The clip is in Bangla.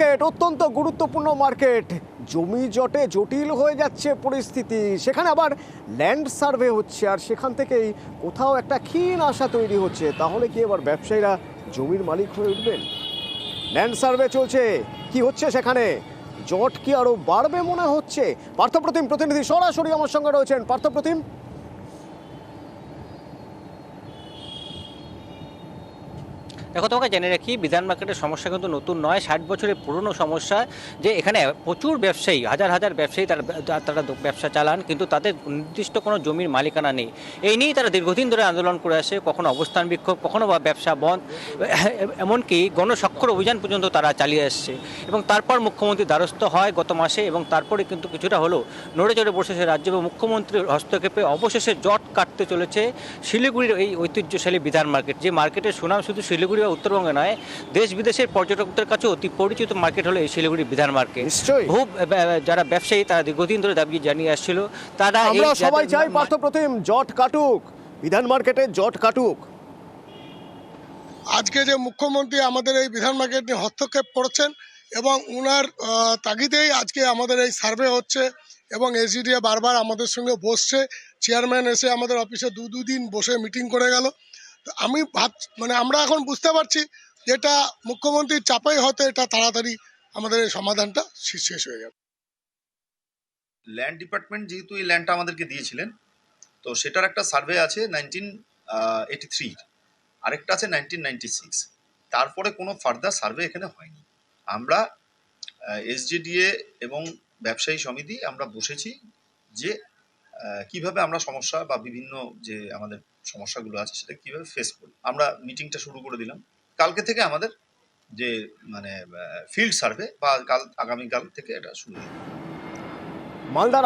মার্কেট অত্যন্ত গুরুত্বপূর্ণ মার্কেট। জমি জটে জটিল হয়ে যাচ্ছে পরিস্থিতি, সেখানে আবার ল্যান্ড সার্ভে হচ্ছে, আর সেখান থেকেই কোথাও একটা ক্ষীণ আশা তৈরি হচ্ছে। তাহলে কি এবার ব্যবসায়ীরা জমির মালিক হয়ে উঠবেন? ল্যান্ড সার্ভে চলছে, কি হচ্ছে সেখানে? জট কি আরো বাড়বে মনে হচ্ছে? পার্থপ্রতিম প্রতিনিধি সরাসরি আমার সঙ্গে রয়েছেন। পার্থপ্রতিম, দেখো, তোমাকে জেনে রাখি, বিধান মার্কেটের সমস্যা কিন্তু নতুন নয়, 60 বছরের পুরনো সমস্যা। যে এখানে প্রচুর ব্যবসায়ী, হাজার হাজার ব্যবসায়ী তারা ব্যবসা চালান, কিন্তু তাদের নির্দিষ্ট কোনো জমির মালিকানা নেই। এই নিয়েই তারা দীর্ঘদিন ধরে আন্দোলন করে আসে, কখনো অবস্থান বিক্ষোভ, কখনো বা ব্যবসা বন্ধ, এমনকি গণস্বাক্ষর অভিযান পর্যন্ত তারা চালিয়ে আসছে। এবং তারপর মুখ্যমন্ত্রী দ্বারস্থ হয় গত মাসে, এবং তারপরে কিন্তু কিছুটা হলো নড়ে চড়ে বসেছে রাজ্য, এবং মুখ্যমন্ত্রীর হস্তক্ষেপে অবশেষে জট কাটতে চলেছে শিলিগুড়ির এই ঐতিহ্যশালী বিধান মার্কেট। যে মার্কেটের সুনাম শুধু শিলিগুড়ি বা উত্তরবঙ্গে নয়, দেশ বিদেশের পর্যটকদের কাছে অতি পরিচিত মার্কেট হলো এই শিলিগুড়ি বিধান মার্কেট। নিশ্চয়ই বহু যারা ব্যবসায়ী তারা দীর্ঘদিন ধরে দাবি জানিয়ে আসছিল, তারা আমরা সবাই চাই পার্থপ্রতিম জট কাটুক, বিধান মার্কেটে জট কাটুক। আজকে যে মুখ্যমন্ত্রী আমাদের এই বিধান মার্কেট নিয়ে হস্তক্ষেপ করেছেন এবং উনার তাগিদেই আজকে আমাদের এই সার্ভে হচ্ছে, এবং এসডিএ বারবার আমাদের সঙ্গে বসছে। চেয়ারম্যান এসে আমাদের অফিসে দুদিন বসে মিটিং করে গেল। তো আমি আমরা এখন বুঝতে পারছি যেটা মুখ্যমন্ত্রীর চাপাই হয়তো এটা তাড়াতাড়ি আমাদের এই সমাধানটা শেষ হয়ে যাবে। ল্যান্ড ডিপার্টমেন্ট যেহেতু এই ল্যান্ডটা আমাদেরকে দিয়েছিলেন, তো সেটার একটা সার্ভে আছে 1983, আরেকটা আছে 1996। তারপরে কোনো ফার্দার সার্ভে এখানে হয়নি। আমরা এসজেডিএ এবং ব্যবসায়ী সমিতি আমরা বসেছি যে কিভাবে আমরা সমস্যা বা বিভিন্ন যে আমাদের সমস্যাগুলো আছে সেটা কিভাবে ফেস করি। আমরা মিটিংটা শুরু করে দিলাম। কালকে থেকে আমাদের যে ফিল্ড সার্ভে বা আগামীকাল থেকে এটা শুরু হবে। মালদার